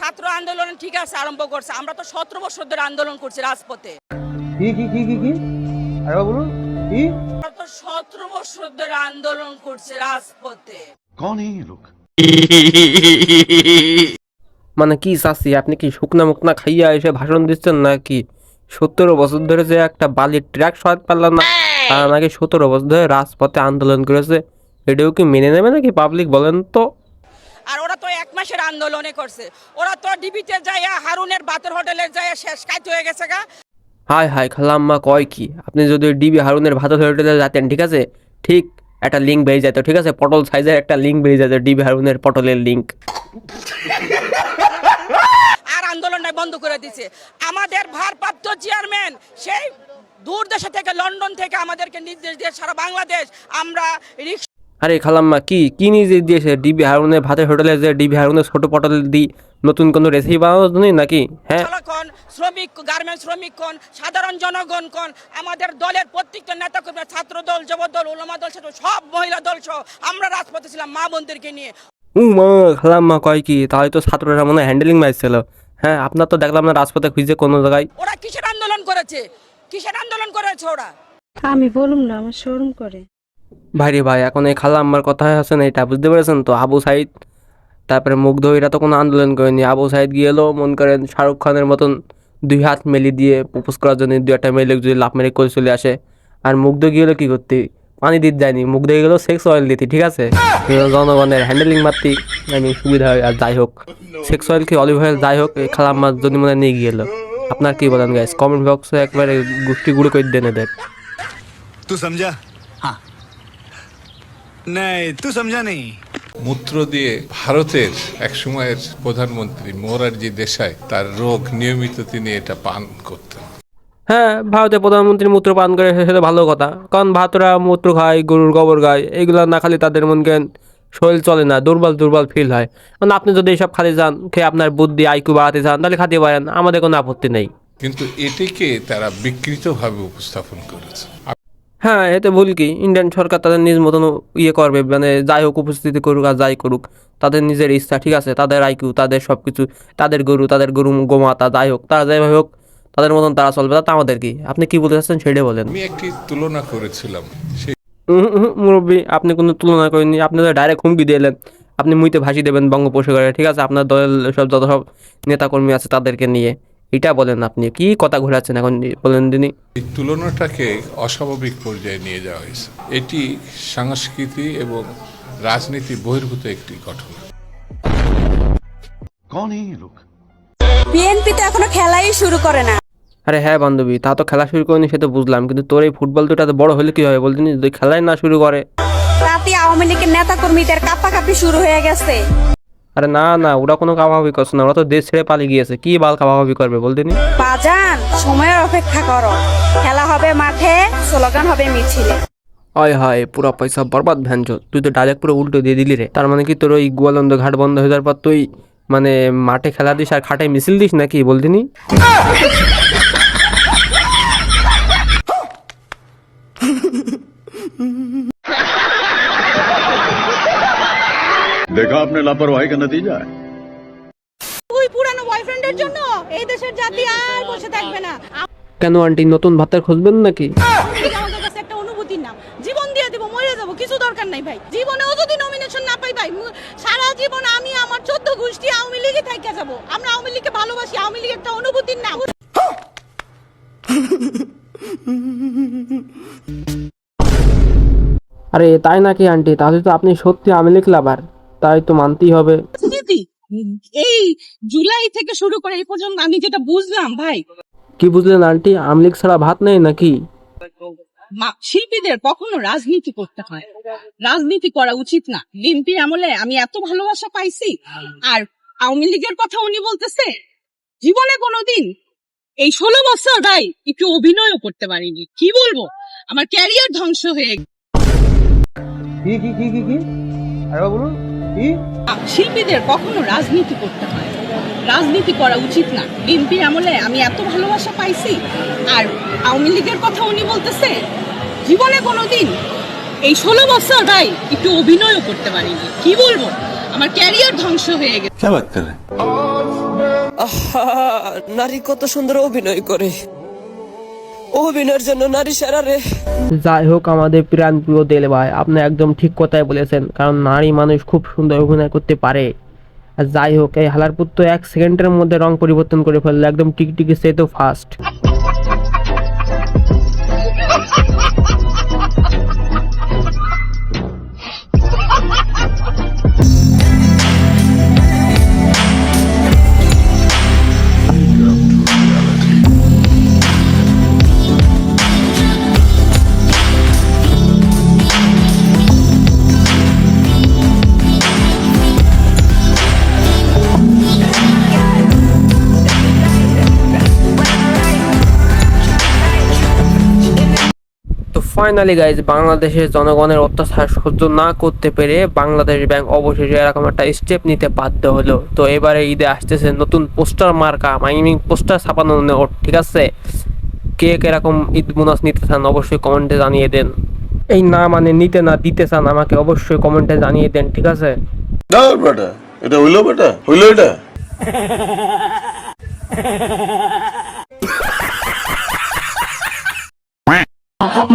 ছাত্র আন্দোলন ঠিক আছে আরম্ভ করছে, আমরা তো 17 বছর ধরে আন্দোলন করছি রাজপথে। কি আরে বলুন কি? আমরা তো 17 বছর ধরে আন্দোলন করছি রাজপথে। कौन है ये लोग? মানে কি চাচ্ছি, আপনি কি শুকনা মুকনা খাইয়া এসে ভাষণ দিচ্ছেন নাকি? 17 বছর ধরে যে একটা বালির ট্রাক সরাতে পারলাম না, আর নাকি 17 বছর ধরে রাজপথে আন্দোলন করেছে, এটাও কি মেনে নেবে নাকি পাবলিক? বলেন তো। আর ওরা তো 1 মাসের আন্দোলনে করছে, ওরা তো ডিবিতে যাইয়া হারুনের বাতের হোটেলে যাইয়া শেষ কাজ হয়ে গেছে গা। হায় হায় খালাম্মা কয় কি, আপনি যদি ডিবি হারুনের ভাত হোটেলে যেতেন, ঠিক আছে, ঠিক একটা লিঙ্ক বেরিয়ে যেত, ঠিক আছে, পটল সাইজের একটা লিঙ্ক বেরিয়ে যেত, ডিবি হারুনের পটলের লিঙ্ক। আর আন্দোলনটা বন্ধ করে দিছে আমাদের ভারপ্রাপ্ত চেয়ারম্যান, সেই দূর দেশে থেকে লন্ডন থেকে আমাদেরকে নির্দেশ দিয়ে সারা বাংলাদেশ আমরা আরে খালাম্মা কি নিজে দিয়েছে ডিবি হারুনের ভাতের হোটেলে, যে ডিবি হারুনের ছোট পটল দিই নতুন কোনো রেসিপি বানানোর জন্যই নাকি? হ্যাঁ, শ্রমিক, গার্মেন্টস শ্রমিক কোন, সাধারণ জনগণ কোন, আমাদের দলের প্রত্যেকটা নেতা কর্মী, ছাত্র দল, যুব দল, উলামা দল, সব মহিলা দল সহ আমরা রাজপথে ছিলাম মা বোনদেরকে নিয়ে। মা খালাম্মা কয় কি, তাহলে তো ছাত্ররা মনে হয় হ্যান্ডেলিং মারছিল। হ্যাঁ, আপনার তো দেখলাম না রাজপথে খুঁজে কোনো জায়গায়। ওরা কিসের আন্দোলন করেছে, কিসের আন্দোলন করেছে ওরা? আমি বলুম না, আমার শরম করে। ভাইরে ভাই, এখন এই খালাম্মার কথা আছে না, এটা বুঝতে পেরেছেন তো? আবু সাইদ, তারপরে মুগ্ধ, এরা তো কোনো আন্দোলন করেনি। আবু সাইদ গিয়েলো মন করেন শাহরুখ খানের মতন 2 হাত মেলি দিয়ে প্রপোজ করার জন্য 2-1টা মেলে যদি লাভ মেরে করে চলে আসে। আর মুগ্ধ গিয়েলো কি করতে, পানি দিতে যায়নি, মুগ্ধ গেলো সেক্স অয়েল দিতে, ঠিক আছে, জনগণের হ্যান্ডেলিং মারতে আমি সুবিধা হয়। আর যাই হোক, সেক্স অয়েল কি অলিভ অয়েল, যাই হোক, এই খালাম্মার যদি মনে নিয়ে গিয়েলো। আপনার কি বলেন গাইস? কমেন্ট বক্সে একবারে গোষ্ঠী গুঁড়ো করে দেন এদের। तू समझा? हाँ नहीं तू समझा नहीं। মূত্র দিয়ে ভারতের এক সময়ের প্রধানমন্ত্রী মোরারজি দেশাই তার রোগ নিয়মিত তিনি এটা পান করতেন। হ্যাঁ, ভারতের প্রধানমন্ত্রী মূত্র পান করে, সেটা ভালো কথা, কারণ ভারতরা মূত্র খায়, গরুর গোবর গায়, এগুলো না খালি তাদের মন কেন শরীর চলে না, দুর্বল ফিল হয়। মানে আপনি যদি এইসব খাতে যান, খেয়ে আপনার বুদ্ধি আইকিউ বাড়াতে চান, তাহলে খাতে পারেন, আমাদের কোনো আপত্তি নেই। কিন্তু এটিকে তারা বিকৃতভাবে উপস্থাপন করেছে। হ্যাঁ, এতে ভুল কি? ইন্ডিয়ান সরকার তাদের নিজ মতন ইয়ে করবে, মানে যাই হোক উপস্থিতি করুক আর যাই করুক, তাদের নিজের ইচ্ছা, ঠিক আছে, তাদের আইকিউ, তাদের সব কিছু, তাদের গরু গোমাতা, যাই হোক, তারা যাইভাবে হোক, তাদের মতন তারা চলবে, তাতে আমাদের কি? আপনি কি বলতে চাচ্ছেন সেটা বলেন। আমি একটি তুলনা করেছিলাম, সেই মুরব্বী, আপনি কোনো তুলনা করেননি, আপনি তো ডাইরেক্ট হুমকি দিলেন, আপনি মুইতে ভাসি দেবেন বঙ্গোপসাগরে, ঠিক আছে, আপনার দলের যত সব নেতাকর্মী আছে তাদেরকে নিয়ে, এটা বলেন। আপনি কি কথা ঘোরাচ্ছেন এখন, বলেন দিনই। এই তুলনাটাকে অস্বাভাবিক পর্যায়ে নিয়ে যাওয়া হয়েছে। এটি সংস্কৃতি এবং রাজনীতি বহির্ভূত একটি ঘটনা। कौन है ये लोग? বিএনপি তো এখনো খেলাই শুরু করে না। আরে হ্যাঁ বান্ধবী, তা তো খেলা শুরু করেনি, সে তো বুঝলাম, কিন্তু তোর এই ফুটবল দুটা তো বড় হলে কি হবে বলতে, যদি খেলাই না শুরু করে। রাতে আওয়ামী লীগের নেতা কর্মীদের কাপাকাপি শুরু হয়ে গেছে। আরে না, ওরা কোনো কাভাবি করছে না, ওরা তো দেশ ছেড়ে পালিয়ে গিয়েছে, কি বাল কাভাবি করবে বলতে নি। বাজান, সময়ের অপেক্ষা করো, খেলা হবে মাঠে, স্লোগান হবে মিছিলে। হয় পুরো পয়সা বরবাদ ভ্যানচো, তুই তো ডাইরেক্ট পুরো উল্টো দিয়ে দিলি রে। তার মানে কি তোর ওই গোয়ালন্দ ঘাট বন্ধ হয়ে যাওয়ার পর তুই মানে মাঠে খেলা দিস আর খাটে মিছিল দিস নাকি বলতিনি? देखा आपने लापरवाही का नतीजा है। ওই পুরানো বয়ফ্রেন্ডের জন্য এই দেশের জাতি আর বসে থাকবে না। কেন আন্টি, নতুন ভাতার খুঁজবেন নাকি? আমাদের কাছে একটা অনুভূতির নাম, জীবন দিয়ে দেবো, মরে যাবো, কিছু দরকার নাই ভাই। জীবনেও যদি নমিনেশন না পাই ভাই, সারা জীবন আমি আমার 14 গোষ্ঠী আওয়ামী লীগে থাইকা যাবো। আমরা আওয়ামী লীগকে ভালোবাসি, আওয়ামী লীগ একটা অনুভূতির নাম। আরে তাই নাকি আন্টি? তাহলে তো আপনি সত্যি আমি লিখলাম, আর তাই তো মানতেই হবে। এই জুলাই থেকে শুরু করে এই পর্যন্ত আমি যেটা বুঝলাম ভাই, কি বুঝলেন আন্টি? আমলিক ছাড়া ভাত নেই নাকি? শিল্পীদের কখনো রাজনীতি করতে হয়, রাজনীতি করা উচিত না। বিএনপির আমলে আমি এত ভালোবাসা পাইছি, আর আওয়ামী লীগের কথা উনি বলতেছে, জীবনে কোনোদিন এই 16 বছর ভাই একটু অভিনয়ও করতে পারিনি। কি বলবো, আমার ক্যারিয়ার ধ্বংস হয়ে গেছে। কি আরে বলুন কি? শিল্পীদের কখনো রাজনীতি করতে হয়, রাজনীতি করা উচিত না। বিএনপির আমলে আমি এত ভালোবাসা পাইছি, আর আওয়ামী লীগের কথা উনি বলতেছে, জীবনে কোনোদিন এই 16 বছর ভাই একটু অভিনয়ও করতে পারিনি। কি বলবো, আমার ক্যারিয়ার ধ্বংস হয়ে গেছে। क्या बात कर रहे हैं? আহা, নারী কত সুন্দর অভিনয় করে, অভিনয়ের জন্য নারী সেরা রে। যাই হোক আমাদের প্রাণ প্রিয় দেল ভাই, আপনি একদম ঠিক কথাই বলেছেন, কারণ নারী মানুষ খুব সুন্দর অভিনয় করতে পারে। আর যাই হোক এই হালারপুর তো 1 সেকেন্ডের মধ্যে রং পরিবর্তন করে ফেললো, একদম টিকটিকি সে তো ফাস্ট। তো ফাইনালি গাইজ, বাংলাদেশের জনগণের অত্যাচার সহ্য না করতে পেরে বাংলাদেশ ব্যাংক অবশেষে এরকম একটা স্টেপ নিতে বাধ্য হলো। তো এবারে ঈদে আসতেছে নতুন পোস্টার মার্কা মাইমিং পোস্টার ছাপানো নোট, ঠিক আছে? কে এরকম ঈদ বোনাস নিতে চান অবশ্যই কমেন্টে জানিয়ে দেন। এই না মানে নিতে না দিতে চান আমাকে অবশ্যই কমেন্টে জানিয়ে দেন, ঠিক আছে? বেটা এটা হইলো এটা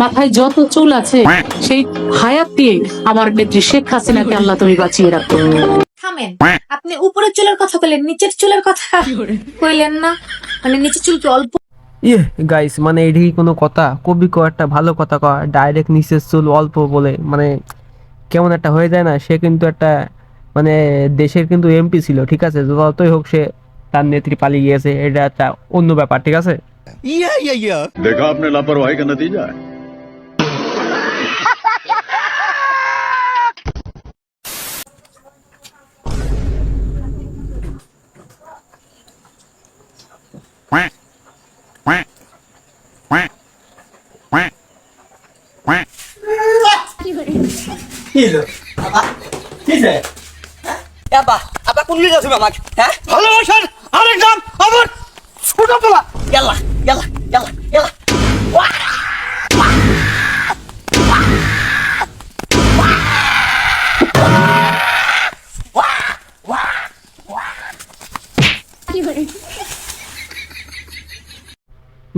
মাথায় যত চুল আছে সেই হায়াত দিয়ে আমার নেত্রী শেখ হাসিনাকে আল্লাহ তুমি বাঁচিয়ে রাখো। থামেন, আপনি উপরের চুলের কথা বললেন, নিচের চুলের কথা কইলেন না? মানে নিচের চুল কি অল্প? ইয়ে গাইস, মানে এটি কি কোনো কথা? কবি কো একটা ভালো কথা কয়, ডাইরেক্ট নিচের চুল অল্প বলে মানে কেমন একটা হয়ে যায় না? সে কিন্তু একটা মানে দেশের কিন্তু এমপি ছিল, ঠিক আছে? যতই হোক সে তার নেত্রী পালিয়ে গিয়েছে, এটা একটা অন্য ব্যাপার, ঠিক আছে? देखा आपने लापरवाही का नतीजा है। আবার কোন লিডার তুমি আমাকে, হ্যাঁ? ভালোবাসার আরেক নাম আমার ছোট পোলা। ইয়াল্লা ইয়াল্লা ইয়াল্লা ইয়াল্লা।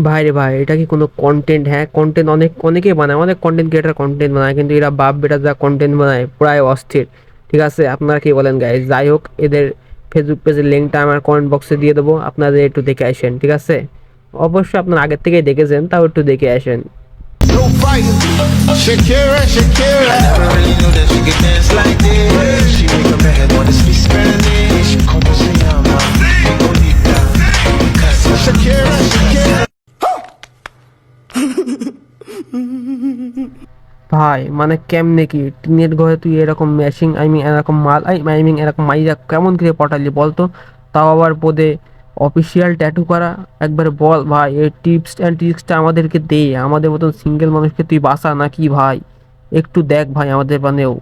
ভাই রে ভাই, এটা কি কোনো কন্টেন্ট? হ্যাঁ কন্টেন্ট অনেকেই বানায়, অনেক কন্টেন্ট ক্রিয়েটার কন্টেন্ট বানায়, কিন্তু এরা বাপ বেটা যা কন্টেন্ট বানায় প্রায় অস্থির, ঠিক আছে? আপনারা কি বলেন গাইস? যাই হোক এদের ফেসবুক পেজের লিঙ্কটা আমার কমেন্ট বক্সে দিয়ে দেবো, আপনাদের একটু দেখে আসেন, ঠিক আছে? অবশ্যই আপনারা আগের থেকেই দেখেছেন, তাও একটু দেখে আসেন। Shakira, Shakira. I never really knew that she could dance like this. She make up her head wanna speak Spanish. Como se llama? Bonita. Shakira, Shakira. ভাই মানে কেমনে কি টিনের ঘরে তুই এরকম ম্যাশিং এরকম মাল এরকম মাইরা কেমন করে পটালি বলতো? তাও আবার পদে অফিসিয়াল ট্যাটু করা, একবার বল ভাই এই টিপস অ্যান্ড ট্রিক্সটা আমাদেরকে দে, আমাদের মতন সিঙ্গেল মানুষকে তুই বাঁচা নাকি ভাই? একটু দেখ ভাই আমাদের বানেও।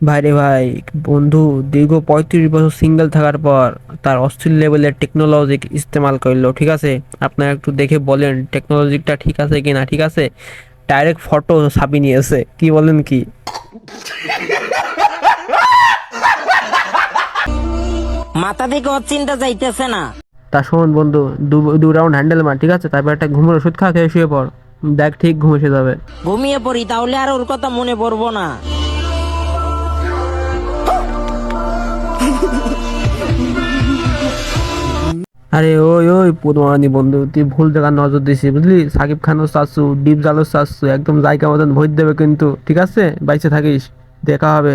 ভাই রে ভাই, বন্ধু দীর্ঘ 35 বছর সিঙ্গেল থাকার পর তার অস্থির লেভেলের টেকনোলজি ইস্তেমাল করলো, ঠিক আছে? আপনারা একটু দেখে বলেন টেকনোলজিটা ঠিক আছে কি না, ঠিক আছে? ডাইরেক্ট ফটো ছাপি নিয়েছে, কি বলেন কি? মাথা থেকে চিন্তা যাইতেছে না। তা শোন বন্ধু, দু রাউন্ড হ্যান্ডেল মার, ঠিক আছে? তারপর একটা ঘুমের ওষুধ খা, খেয়ে শুয়ে পড়, দেখ ঠিক ঘুম এসে যাবে। ঘুমিয়ে পড়ি তাহলে আর ওর কথা মনে পড়বো না। আরে ওই ওই পুরমানি বন্ধু, তুই ভুল জায়গায় নজর দিছিস বুঝলি? সাকিব খানও চাচ্ছু, ডিপ জালও চাচ্ছু, একদম জায়গা মতন ভোট দেবে কিন্তু, ঠিক আছে? বাইসে থাকিস, দেখা হবে।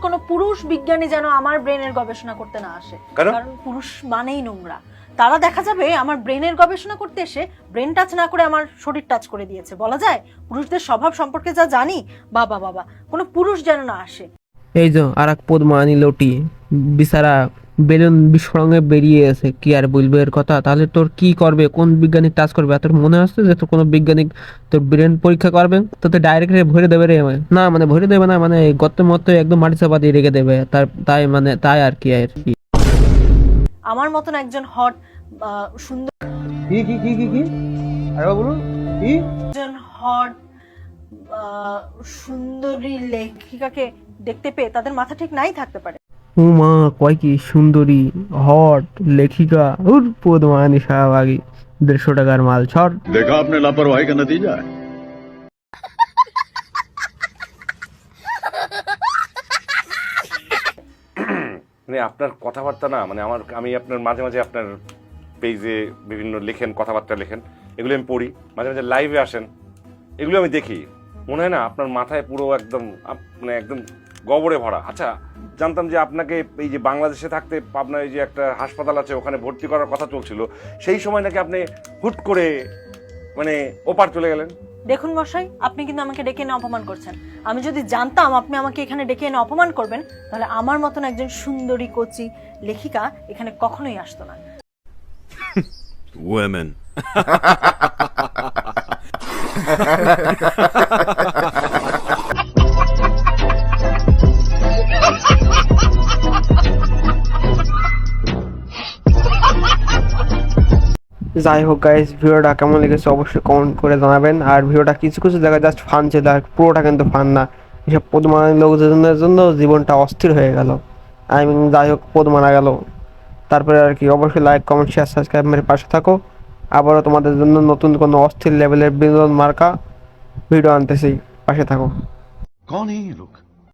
কোনো পুরুষ বিজ্ঞানী যেন আমার ব্রেনের গবেষণা করতে না আসে, কারণ পুরুষ মানেই নোংরা। তারা দেখা যাবে আমার ব্রেনের গবেষণা করতে এসে ব্রেন টাচ না করে আমার শরীর টাচ করে দিয়েছে। বলা যায় পুরুষদের স্বভাব সম্পর্কে যা জানি, বাবা বাবা, কোনো পুরুষ যেন না আসে। এই যে আর এক পদ্মানি লটি বিচারা বেলুন বিস্ফোরণে বেরিয়ে এসে, কি আর বলবে এর কথা? তাহলে তোর কি করবে, কোন বিজ্ঞানিক টাচ করবে? তোর মনে হচ্ছে যে তোর কোনো বিজ্ঞানিক তোর ব্রেন পরীক্ষা করবে, তোকে ডাইরেক্ট ভরে দেবে রে? না মানে ভরে দেবে না, মানে গর্তের মতো একদম মাটি চাপা দিয়ে রেখে দেবে, তাই মানে তাই আর কি। আমার মতন একজন হট সুন্দর কি কি কি কি কি আরে বলুন কি? একজন হট সুন্দরী লেখিকাকে দেখতে পেয়ে তাদের মাথা ঠিক নাই থাকতে পারে। ও মা, কয় কি সুন্দরী হট লেখিকা, উর পদ্মানি শাহবাগী, 150 টাকার মাল ছড়। देखा आपने लापरवाही का नतीजा है। মানে আপনার কথাবার্তা না, মানে আমি আপনার মাঝে মাঝে আপনার পেজে বিভিন্ন লেখেন, কথাবার্তা লেখেন, এগুলো আমি পড়ি, মাঝে মাঝে লাইভে আসেন, এগুলো আমি দেখি। মনে হয় না আপনার মাথায় পুরো একদম মানে একদম গোবরে ভরা। আচ্ছা, জানতাম যে আপনাকে এই যে বাংলাদেশে থাকতে আপনার এই যে একটা হাসপাতাল আছে ওখানে ভর্তি করার কথা চলছিল, সেই সময় নাকি আপনি হুট করে মানে ওপার চলে গেলেন। দেখুন মশাই, আপনি কিন্তু আমাকে ডেকে এনে অপমান করছেন। আমি যদি জানতাম আপনি আমাকে এখানে ডেকে এনে অপমান করবেন, তাহলে আমার মতন একজন সুন্দরী কোচি লেখিকা এখানে কখনোই আসতো না। Women. যাই হোক গাইস, ভিডিওটা কেমন লেগেছে অবশ্যই কমেন্ট করে জানাবেন। আর ভিডিওটা কিছু কিছু জায়গায় জাস্ট ফান ছিল, আর পুরোটা কিন্তু ফান না। এসব পদ্মানি লোকজনের জন্য জীবনটা অস্থির হয়ে গেল। যাই হোক, পদ মারা গেল। তারপরে আর কি, অবশ্যই লাইক কমেন্ট শেয়ার সাবস্ক্রাইব মেরে পাশে থাকো। আবারও তোমাদের জন্য নতুন কোনো অস্থির লেভেলের বিনোদন মার্কা ভিডিও আনতেছি, পাশে থাকো। कौन है ये लोग?